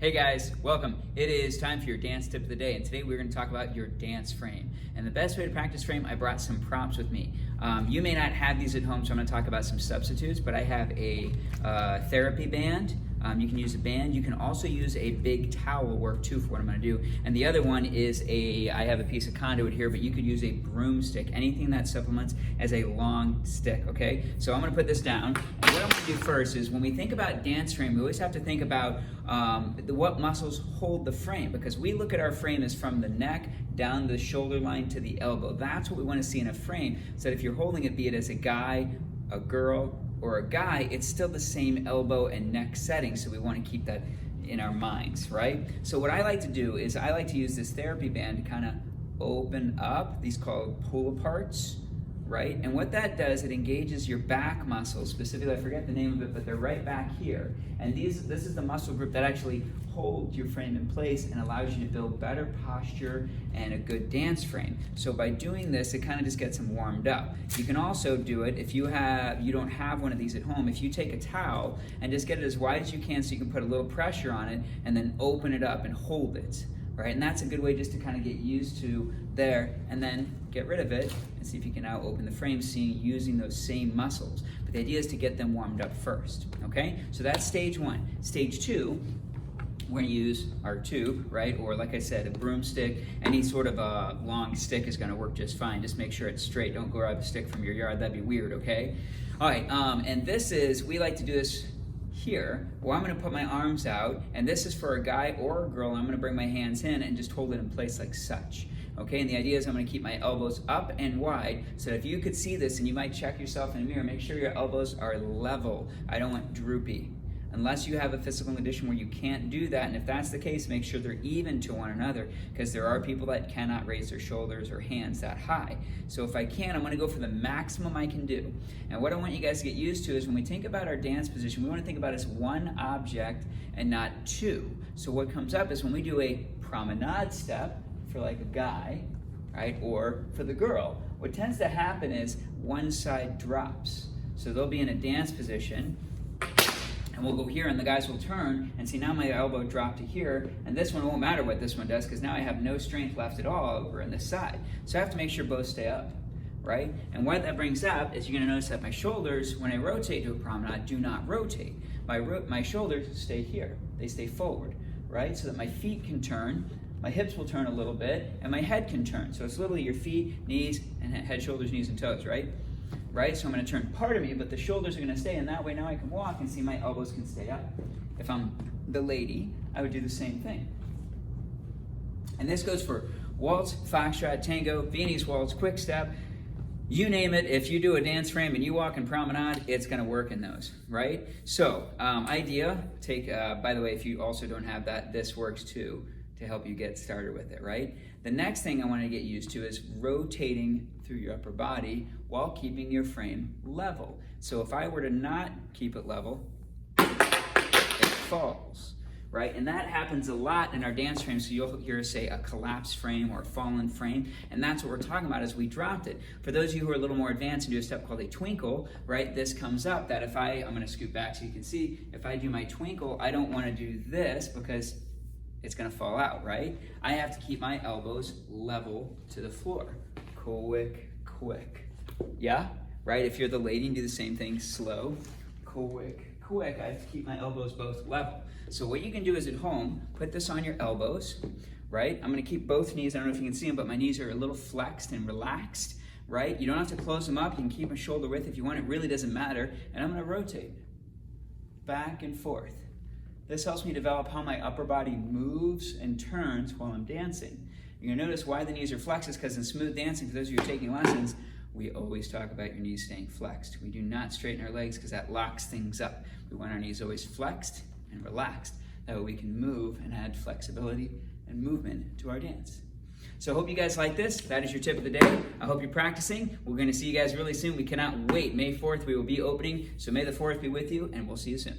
Hey guys, welcome. It is time for your dance tip of the day, and today we're going to talk about your dance frame. And the best way to practice frame, I brought some props with me. You may not have these at home, so I'm going to talk about some substitutes, but I have a therapy band. You can use a band. You can also use a big towel will work too for what I'm going to do. And the other one is I have a piece of conduit here, but you could use a broomstick, anything that supplements as a long stick, okay? So I'm going to put this down. And what I'm going to do first is when we think about dance frame, we always have to think about what muscles hold the frame, because we look at our frame as from the neck down the shoulder line to the elbow. That's what we want to see in a frame, so that if you're holding it, be it as a guy, a girl, or a guy, it's still the same elbow and neck setting, so we want to keep that in our minds, right? So what I like to do is I like to use this therapy band to kind of open up, these called pull-aparts, right? And what that does, it engages your back muscles, specifically, I forget the name of it, but they're right back here. And this is the muscle group that actually holds your frame in place and allows you to build better posture and a good dance frame. So by doing this, it kind of just gets them warmed up. You can also do it if you don't have one of these at home. If you take a towel and just get it as wide as you can so you can put a little pressure on it and then open it up and hold it. Right, and that's a good way just to kind of get used to there, and then get rid of it and see if you can now open the frame using those same muscles. But the idea is to get them warmed up first, okay? So that's stage one. Stage two, we're gonna use our tube, right? Or like I said, a broomstick, any sort of a long stick is gonna work just fine. Just make sure it's straight. Don't grab a stick from your yard, that'd be weird, okay? All right, and we like to do this here, where I'm going to put my arms out, and this is for a guy or a girl. I'm going to bring my hands in and just hold it in place like such. Okay, and the idea is I'm going to keep my elbows up and wide, so if you could see this, and you might check yourself in a mirror, make sure your elbows are level. I don't want droopy. Unless you have a physical condition where you can't do that, and if that's the case, make sure they're even to one another, because there are people that cannot raise their shoulders or hands that high. So if I can, I'm going to go for the maximum I can do. And what I want you guys to get used to is when we think about our dance position, we want to think about it as one object and not two. So what comes up is when we do a promenade step for like a guy, right, or for the girl, what tends to happen is one side drops. So they'll be in a dance position, and we'll go here, and the guys will turn and see now my elbow dropped to here, and this one won't matter what this one does, because now I have no strength left at all over in this side. So I have to make sure both stay up, right? And what that brings up is you're going to notice that my shoulders, when I rotate to a promenade, do not rotate. My shoulders stay here. They stay forward, right? So that my feet can turn, my hips will turn a little bit, and my head can turn. So it's literally your feet, knees, and head, shoulders, knees, and toes, right? Right, so I'm going to turn part of me, but the shoulders are going to stay, and that way now I can walk and see my elbows can stay up. If I'm the lady, I would do the same thing. And this goes for waltz, foxtrot, tango, Viennese waltz, quick step, you name it. If you do a dance frame and you walk in promenade, it's going to work in those, right? So, idea, by the way, if you also don't have that, this works too, to help you get started with it, right? The next thing I want to get used to is rotating through your upper body while keeping your frame level. So if I were to not keep it level, it falls, right? And that happens a lot in our dance frames. So you'll hear us say a collapsed frame or a fallen frame, and that's what we're talking about as we dropped it. For those of you who are a little more advanced and do a step called a twinkle, right, this comes up that if I'm going to scoot back so you can see, if I do my twinkle, I don't want to do this because it's going to fall out, right? I have to keep my elbows level to the floor. Quick, quick. Yeah? Right? If you're the lady, do the same thing. Slow, quick, quick. I have to keep my elbows both level. So what you can do is at home, put this on your elbows, right? I'm going to keep both knees. I don't know if you can see them, but my knees are a little flexed and relaxed, right? You don't have to close them up. You can keep them shoulder width if you want. It really doesn't matter. And I'm going to rotate back and forth. This helps me develop how my upper body moves and turns while I'm dancing. You're gonna notice why the knees are flexed is because in smooth dancing, for those of you who are taking lessons, we always talk about your knees staying flexed. We do not straighten our legs because that locks things up. We want our knees always flexed and relaxed. That way we can move and add flexibility and movement to our dance. So I hope you guys like this. That is your tip of the day. I hope you're practicing. We're gonna see you guys really soon. We cannot wait. May 4th, we will be opening. So may the 4th be with you, and we'll see you soon.